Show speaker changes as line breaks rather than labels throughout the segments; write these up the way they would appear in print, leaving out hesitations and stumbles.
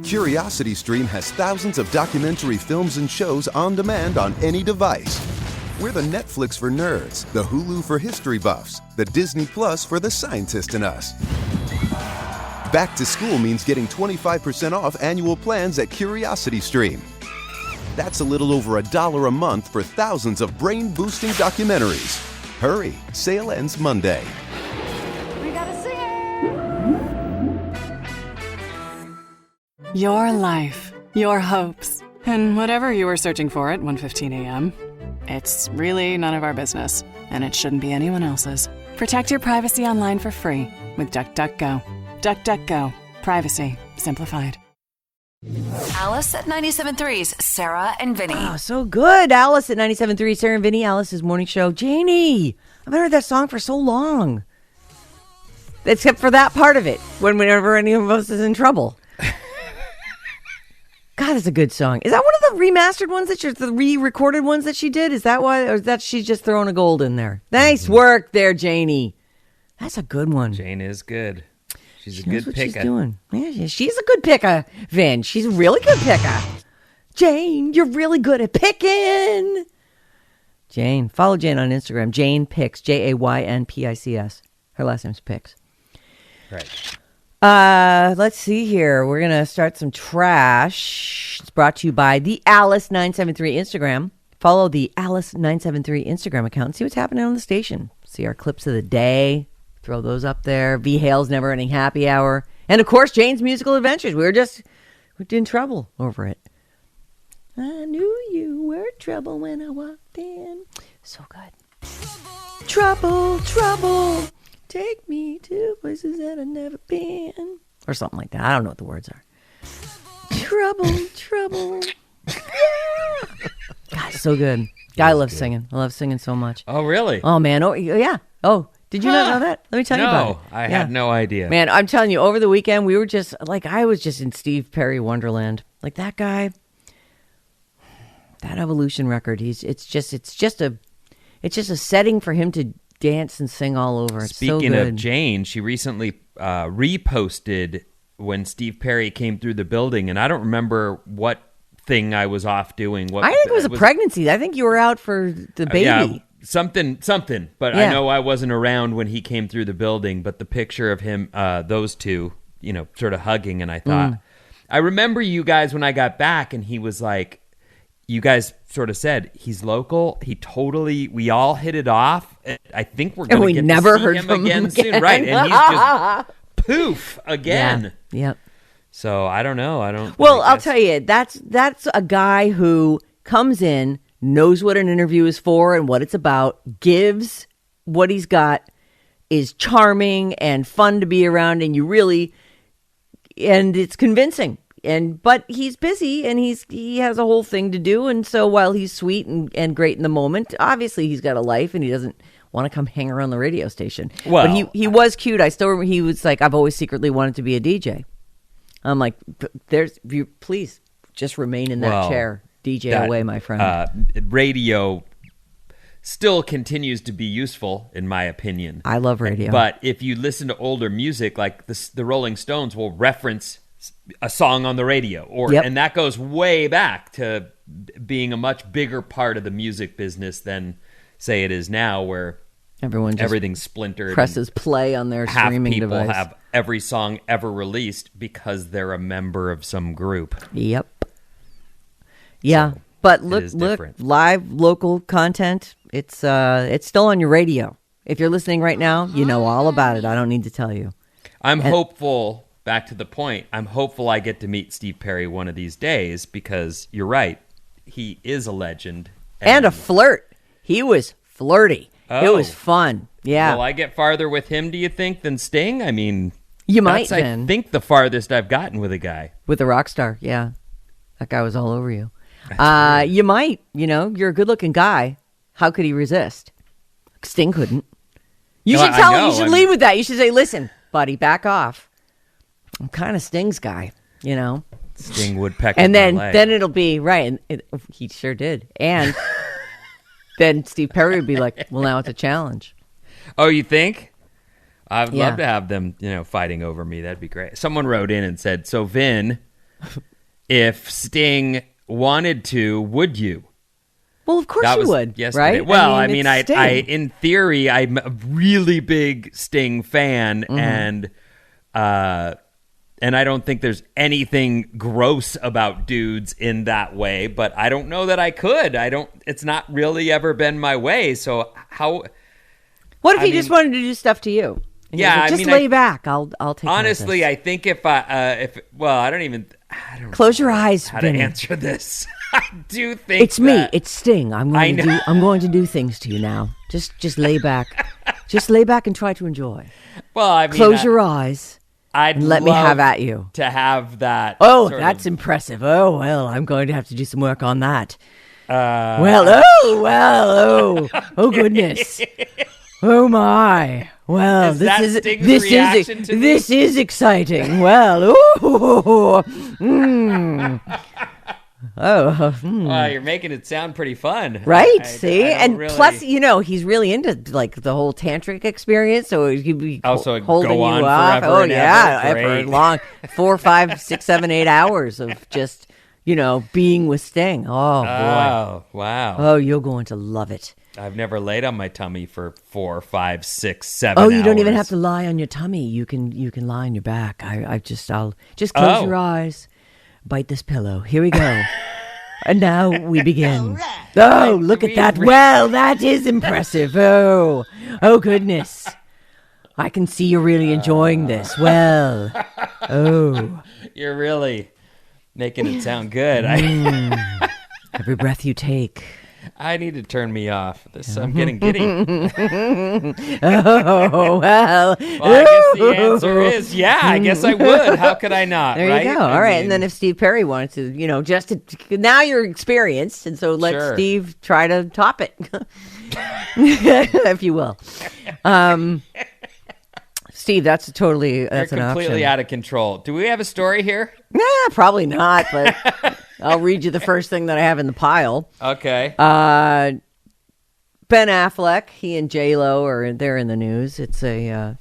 CuriosityStream has thousands of documentary films and shows on demand on any device. We're the Netflix for nerds, the Hulu for history buffs, the Disney Plus for the scientist in us. Back to school means getting 25% off annual plans at CuriosityStream. That's a little over $1 a month for thousands of brain-boosting documentaries. Hurry, sale ends Monday.
We gotta sing it!
Your life, your hopes, and whatever you were searching for at 1:15 a.m. It's really none of our business, and it shouldn't be anyone else's. Protect your privacy online for free with DuckDuckGo. DuckDuckGo. Privacy simplified.
Alice at 97.3's Sarah and Vinny.
Oh, so good. Alice at 97.3, Sarah and Vinny, Alice's morning show. Janie, I've heard that song for so long. Except for that part of it, whenever any of us is in trouble. God, it's a good song. Is that one of the remastered ones the re-recorded ones that she did? Is that why, or is that she's just throwing a gold in there? Nice work there, Janie. That's a good one.
Jane is good. She's
She
a
knows
good
what
picker.
she's doing. Yeah, she's a good picker, Vin. She's a really good picker. Jane, you're really good at picking. Jane, follow Jane on Instagram. Jane Picks, JAYNPICS. Her last name's Picks.
Right.
Let's see here. We're gonna start some trash. It's brought to you by the Alice973 Instagram. Follow the Alice973 Instagram account and see what's happening on the station. See our clips of the day. Throw those up there. V Hale's Never Ending Happy Hour. And of course, Jane's Musical Adventures. We're in trouble over it. I knew you were trouble when I walked in. So good. Trouble, trouble. Take me to places that I've never been. Or something like that. I don't know what the words are. Trouble, trouble. Yeah. God, so good. Guy loves singing. I love singing so much.
Oh, really?
Oh, man. Oh, yeah. Oh, did you not know that? Let me tell you about it.
No, I had no idea.
Man, I'm telling you, over the weekend, we were just, I was just in Steve Perry Wonderland. Like, that guy, that Evolution record, it's just a setting for him to dance and sing all over. It's
Speaking
so good.
of Jane, she recently reposted when Steve Perry came through the building, and I don't remember what thing I was off doing.
I think it was a pregnancy. I think you were out for the baby.
Yeah, something. But
Yeah.
I know I wasn't around when he came through the building. But the picture of him, those two, sort of hugging, and I thought, I remember you guys when I got back, and he was like, you guys sort of said he's local. We all hit it off. I think we're going to get
never
to see
heard
him
from
again
him
soon, right? And he's just poof again.
Yeah. Yep.
So I don't know.
Well, I'll tell you, that's a guy who comes in, knows what an interview is for and what it's about, gives what he's got, is charming and fun to be around, and it's convincing. But he's busy and he has a whole thing to do, and so while he's sweet and great in the moment, obviously he's got a life and he doesn't want to come hang around the radio station.
Well,
but he was cute. I still remember he was like, I've always secretly wanted to be a DJ. I'm like, please just remain in that chair. DJ away, my friend.
Radio still continues to be useful, in my opinion.
I love radio.
But if you listen to older music, like the Rolling Stones will reference a song on the radio, and that goes way back to being a much bigger part of the music business than, say, it is now, where everything's splintered.
Presses play on their streaming device.
Half people have every song ever released because they're a member of some group.
Yep. Yeah,
So
but look,
different.
live local content. It's still on your radio. If you're listening right now, you know all about it. I don't need to tell you.
I'm hopeful. Back to the point, I'm hopeful I get to meet Steve Perry one of these days, because you're right, he is a legend.
And a flirt. He was flirty. It was fun. Yeah.
Will I get farther with him, do you think, than Sting? I mean,
You might,
that's,
then.
I think, the farthest I've gotten with a guy.
With a rock star, yeah. That guy was all over you. You might, you're a good-looking guy. How could he resist? Sting couldn't. You should tell him, you should lead with that. You should say, listen, buddy, back off. I'm kind of Sting's guy,
Sting woodpecker.
And then it'll be, right, and he sure did. And then Steve Perry would be like, well, now it's a challenge.
Oh, you think? I'd love to have them, fighting over me. That'd be great. Someone wrote in and said, so Vin, if Sting wanted to, would you?
Well, of course
That
you
was
would,
yesterday.
right?
Well,
it's Sting.
I in theory, I'm a really big Sting fan, and I don't think there's anything gross about dudes in that way. But I don't know that I could. It's not really ever been my way. So how?
What if he just wanted to do stuff to you? And
Yeah,
he was like, just lay back. I'll take.
Honestly,
care of
I think if I don't
Close your
know
eyes,
how
Vinny.
to answer this. I do think
It's me. It's Sting. I'm going to do things to you now. Just lay back. Just lay back and try to enjoy.
Well, I mean,
Close your eyes.
I'd
and let me
love
have at you.
to have that.
Oh,
sort
that's
of,
impressive. Oh, well, I'm going to have to do some work on that. Oh, goodness. Oh my! Well,
Is that Sting's reaction to me?
this is exciting. Well,
Wow, you're making it sound pretty fun,
right? See,
I don't
and
really-
plus, he's really into like the whole tantric experience, so he'd be
Also
holding
go on
you up.
forever
Oh
and
yeah,
ever.
ever
Great.
long 4, 5, 6, 7, 8 hours of just being with Sting. Oh boy!
Oh, wow!
Oh, you're going to love it.
I've never laid on my tummy for 4, 5, 6, 7.
Oh, you don't even
hours.
have to lie on your tummy. You can lie on your back. I'll just close
Oh.
your eyes, bite this pillow. Here we go. And now we begin. Oh, look at that. Well, that is impressive. Oh goodness. I can see you're really enjoying this. Well,
You're really making it sound good.
every breath you take.
I need to turn me off. I'm getting giddy.
Oh, well.
Well, I guess the answer is I guess I would. How could I not?
There
right?
you go. All right. And then if Steve Perry wanted to, now you're experienced. And so let
Sure.
Steve try to top it, if you will. Steve, that's an
you're
option.
completely out of control. Do we have a story here?
Nah, probably not, but I'll read you the first thing that I have in the pile.
Okay.
Ben Affleck, he and J-Lo they're in the news. It's a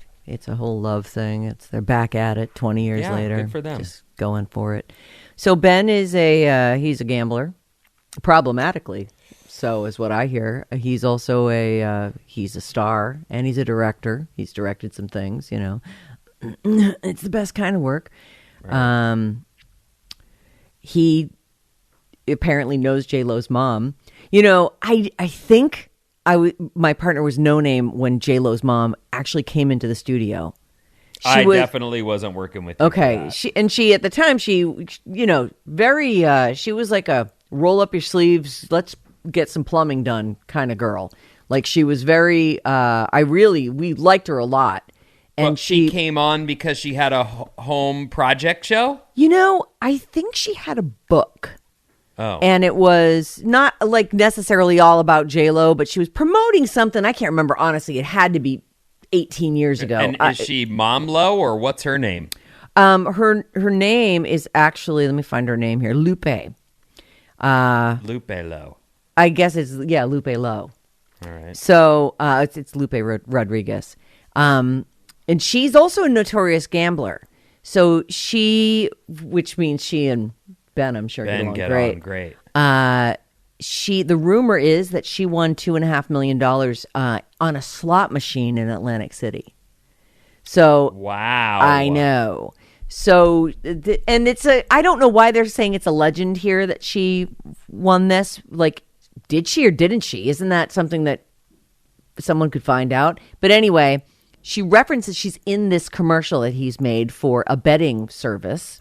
whole love thing. They're back at it 20 years
Yeah,
later.
good for them.
Just going for it. So Ben is he's a gambler, problematically. So is what I hear. He's also he's a star and he's a director. He's directed some things, It's the best kind of work. Right. He apparently knows J-Lo's mom. I think my partner was No Name when J-Lo's mom actually came into the studio.
I definitely wasn't working with you.
Okay. She at the time, very she was like a roll up your sleeves, let's get some plumbing done kind of girl. Like she was very we liked her a lot. And
she came on because she had a home project show?
I think she had a book.
Oh.
And it was not like necessarily all about J-Lo, but she was promoting something. I can't remember, honestly. It had to be 18 years ago.
And is she Mom Lo, or what's her name?
Her name is actually, let me find her name here, Lupe.
Lupe Lo.
I guess it's, Lupe Lo.
All right.
So it's Lupe Rodriguez. And she's also a notorious gambler. So which means she and Ben, I'm sure, get on great. The rumor is that she won $2.5 million on a slot machine in Atlantic City. So
wow,
I know. So and I don't know why they're saying it's a legend here that she won this. Like, did she or didn't she? Isn't that something that someone could find out? But anyway, she references she's in this commercial that he's made for a betting service.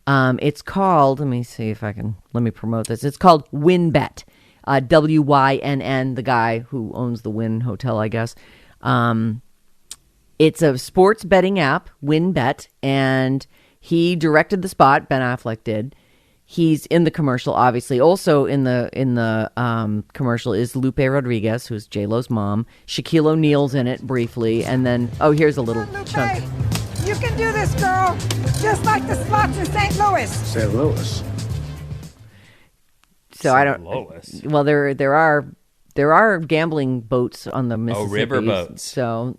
It's called, let me promote this. It's called WynnBet, WYNN, the guy who owns the Wynn Hotel, I guess. It's a sports betting app, WynnBet, and he directed the spot, Ben Affleck did. He's in the commercial, obviously. Also in the commercial is Lupe Rodriguez, who's J-Lo's mom. Shaquille O'Neal's in it briefly, and then, here's a little chunk.
You can do this, girl. Just like the slots in St. Louis.
St. Louis.
So I don't.
Louis.
Well, there are gambling boats on the Mississippi.
river boats.
So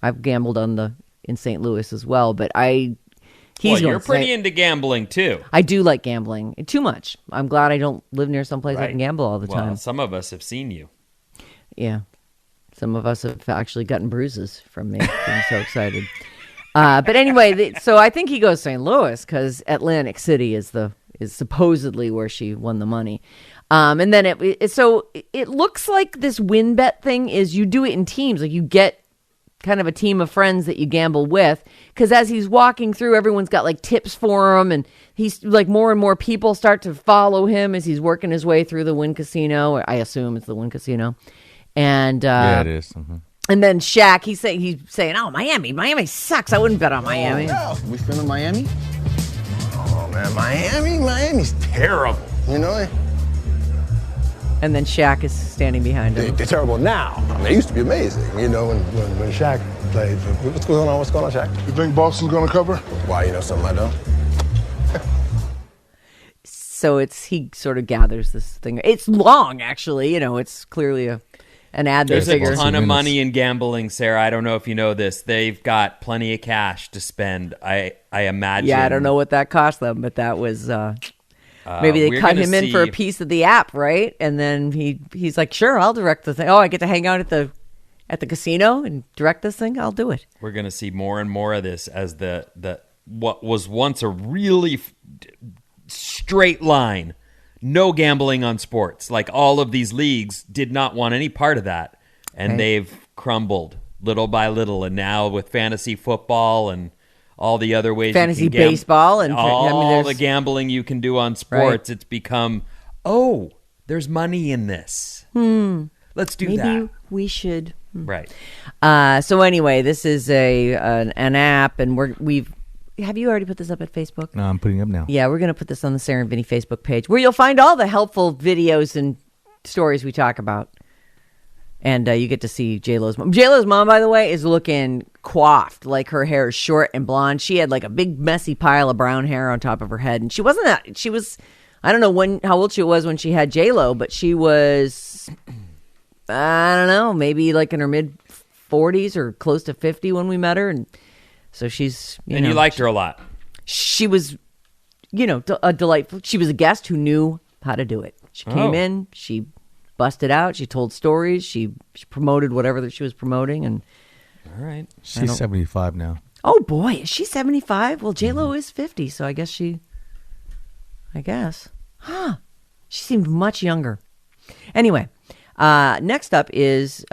I've gambled in St. Louis as well. But He's
Well, you're
going
pretty
say-
into gambling, too.
I do like gambling. Too much. I'm glad I don't live near someplace I can gamble all the
Well,
time.
some of us have seen you.
Yeah. Some of us have actually gotten bruises from me being so excited. But anyway, so I think he goes St. Louis because Atlantic City is supposedly where she won the money. And then it looks like this win bet thing is you do it in teams. Like you get kind of a team of friends that you gamble with, because as he's walking through, everyone's got like tips for him, and he's like more and more people start to follow him as he's working his way through the Wynn Casino. I assume it's the Wynn Casino. And
yeah, it is. Mm-hmm.
And then Shaq, he's saying, "Oh, Miami sucks. I wouldn't bet on Miami."
Yeah, we feeling Miami? Oh man, Miami's terrible. You know.
And then Shaq is standing behind him.
They're terrible now. I mean, they used to be amazing. You know, when Shaq played. What's going on? What's going on, Shaq?
You think Boston's going to cover?
Why? You know something I don't.
So he sort of gathers this thing. It's long, actually. You know, it's clearly an ad.
There's
they figure.
a ton of money in gambling, Sarah. I don't know if you know this. They've got plenty of cash to spend. I imagine.
Yeah, I don't know what that cost them, but that was. Maybe they cut him in for a piece of the app, right? And then he's like, "Sure, I'll direct the thing. Oh, I get to hang out at the casino and direct this thing. I'll do it."
We're going to see more and more of this as the what was once a really straight line, no gambling on sports. Like all of these leagues did not want any part of that, and they've crumbled little by little. And now with fantasy football and all the other ways,
fantasy
you can
baseball, and
all the gambling you can do on sports, it's become, there's money in this. Let's do that.
Maybe we should.
Right.
So anyway, this is an app, and we've. Have you already put this up at Facebook?
No, I'm putting it up now.
Yeah, we're going to put this on the Sarah and Vinny Facebook page, where you'll find all the helpful videos and stories we talk about. And you get to see J-Lo's mom. J-Lo's mom, by the way, is looking coiffed. Like her hair is short and blonde. She had like a big messy pile of brown hair on top of her head. And she wasn't that. She was, I don't know how old she was when she had J-Lo, but she was, I don't know, maybe like in her mid 40s or close to 50 when we met her. And so she's, you
liked her a lot.
She was, a delightful. She was a guest who knew how to do it. She came in, she busted out, she told stories, she promoted whatever that she was promoting, and
all right,
she's 75 now.
Oh boy, is she 75? Well, J-Lo is 50, so I guess, she seemed much younger. Anyway, next up is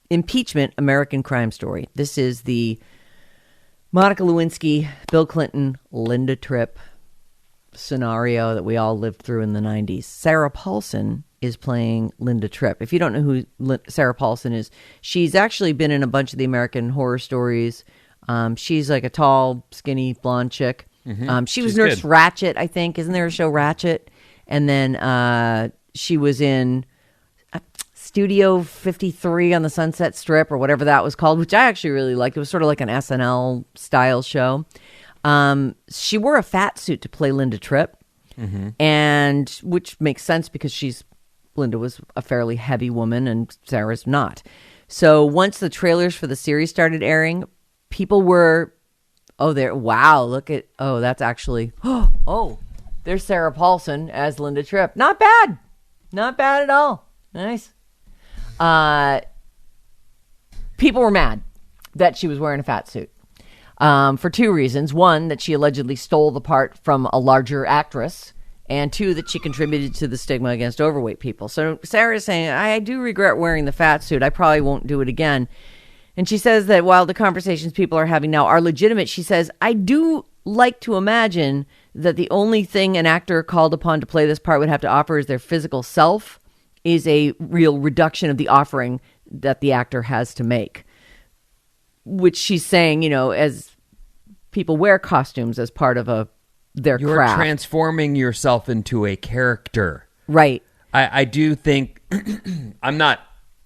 impeachment, American Crime Story. This is the Monica Lewinsky, Bill Clinton, Linda Tripp scenario that we all lived through in the 90s. Sarah Paulson is playing Linda Tripp. If you don't know who Sarah Paulson is, she's actually been in a bunch of the American Horror Stories. She's like a tall, skinny, blonde chick. She was Nurse good. Ratched, I think. Isn't there a show Ratched? And then she was in Studio 53 on the Sunset Strip, or whatever that was called, which I actually really liked. It was sort of like an SNL style show. She wore a fat suit to play Linda Tripp, and which makes sense because Linda was a fairly heavy woman and Sarah's not. So once the trailers for the series started airing, people were, that's actually, there's Sarah Paulson as Linda Tripp. Not bad at all. Nice. People were mad that she was wearing a fat suit. For two reasons. One, that she allegedly stole the part from a larger actress. And two, that she contributed to the stigma against overweight people. So Sarah is saying, I do regret wearing the fat suit. I probably won't do it again. And she says that while the conversations people are having now are legitimate, she says, I do like to imagine that the only thing an actor called upon to play this part would have to offer is their physical self is a real reduction of the offering that the actor has to make. Which she's saying, as people wear costumes as part of their
You're
craft.
You're transforming yourself into a character.
Right.
I do think, I'm not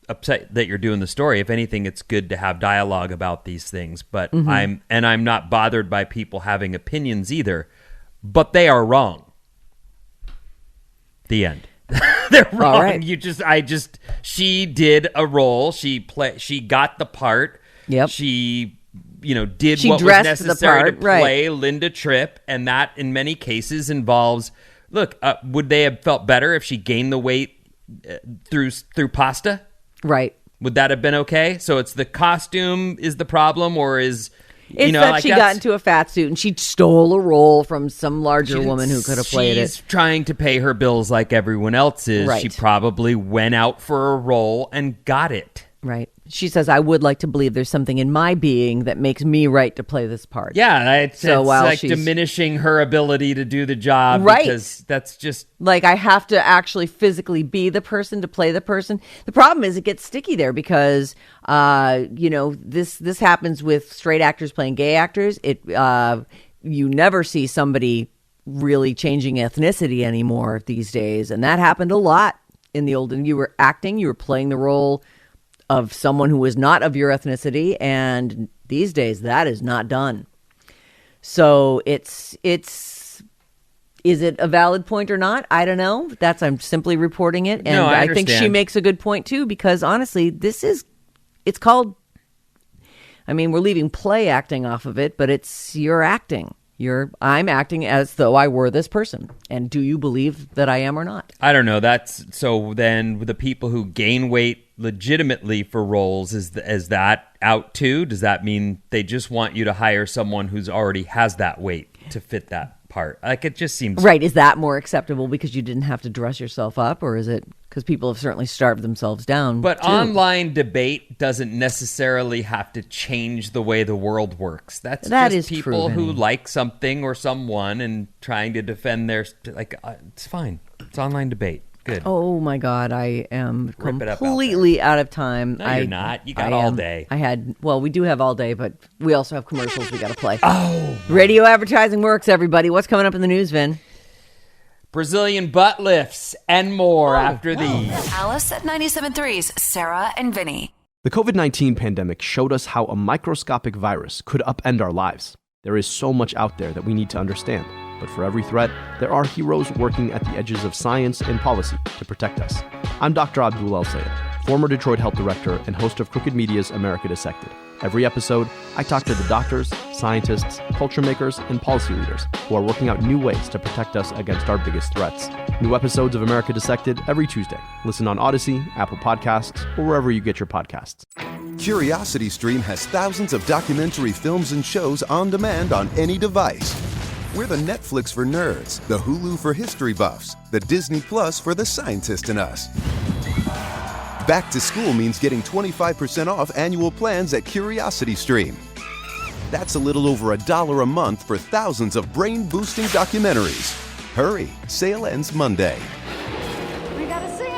upset that you're doing the story. If anything, it's good to have dialogue about these things. But I'm not bothered by people having opinions either. But they are wrong. The end. They're wrong.
All right.
She did a role. She got the part.
Yep.
She, did
She
what was
dressed the
necessary
part,
to play Linda Tripp, and that in many cases involves. Look, would they have felt better if she gained the weight through pasta?
Right.
Would that have been okay? So it's the costume is the problem, or is
it's that she got into a fat suit and she stole a role from some larger woman who could have played it.
She's trying to pay her bills like everyone else is.
Right.
She probably went out for a role and got it.
Right. She says, I would like to believe there's something in my being that makes me right to play this part.
Yeah, it's like diminishing her ability to do the job.
Right.
Because that's just...
Like, I have to actually physically be the person to play the person. The problem is it gets sticky there because, this happens with straight actors playing gay actors. You never see somebody really changing ethnicity anymore these days. And that happened a lot in the olden. You were acting, you were playing the role of someone who was not of your ethnicity, and these days that is not done. So is it a valid point or not? I don't know. I'm simply reporting it, and
no, I
think she makes a good point too, because honestly, it's called. I mean, we're leaving play acting off of it, but you're acting. I'm acting as though I were this person. And do you believe that I am or not?
I don't know. So then the people who gain weight legitimately for roles, is that out too? Does that mean they just want you to hire someone who's already has that weight to fit that part? Like, it just seems...
Right. Is that more acceptable because you didn't have to dress yourself up? Or is it because people have certainly starved themselves down?
But
too?
Online debate doesn't necessarily have to change the way the world works. That just
is
people
true,
who like something or someone and trying to defend their... it's fine. It's online debate. Good.
Oh my God, I am completely out of time.
No, you're not. You got all day.
We do have all day, but we also have commercials we got to play. Oh. Radio advertising works, everybody. What's coming up in the news, Vin?
Brazilian butt lifts and more after these.
Alice at 97.3's Sarah and Vinny.
The COVID-19 pandemic showed us how a microscopic virus could upend our lives. There is so much out there that we need to understand. But for every threat, there are heroes working at the edges of science and policy to protect us. I'm Dr. Abdul El-Sayed, former Detroit health director and host of Crooked Media's America Dissected. Every episode, I talk to the doctors, scientists, culture makers, and policy leaders who are working out new ways to protect us against our biggest threats. New episodes of America Dissected every Tuesday. Listen on Odyssey, Apple Podcasts, or wherever you get your podcasts.
CuriosityStream has thousands of documentary films and shows on demand on any device. We're the Netflix for nerds, the Hulu for history buffs, the Disney Plus for the scientist in us. Back to school means getting 25% off annual plans at CuriosityStream. That's a little over $1 a month for thousands of brain-boosting documentaries. Hurry, sale ends Monday.
We gotta sing it.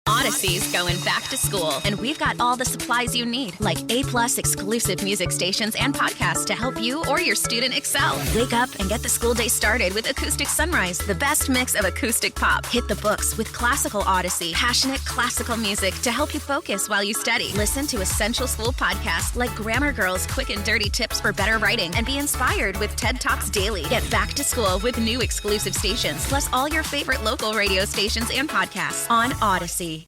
Odyssey's going back to school, and we've got all the supplies you need, like A+ exclusive music stations and podcasts to help you or your student excel. Wake up and get the school day started with Acoustic Sunrise, the best mix of acoustic pop. Hit the books with Classical Odyssey, passionate classical music to help you focus while you study. Listen to essential school podcasts like Grammar Girl's Quick and Dirty Tips for Better Writing, and be inspired with TED Talks Daily. Get back to school with new exclusive stations, plus all your favorite local radio stations and podcasts on Odyssey.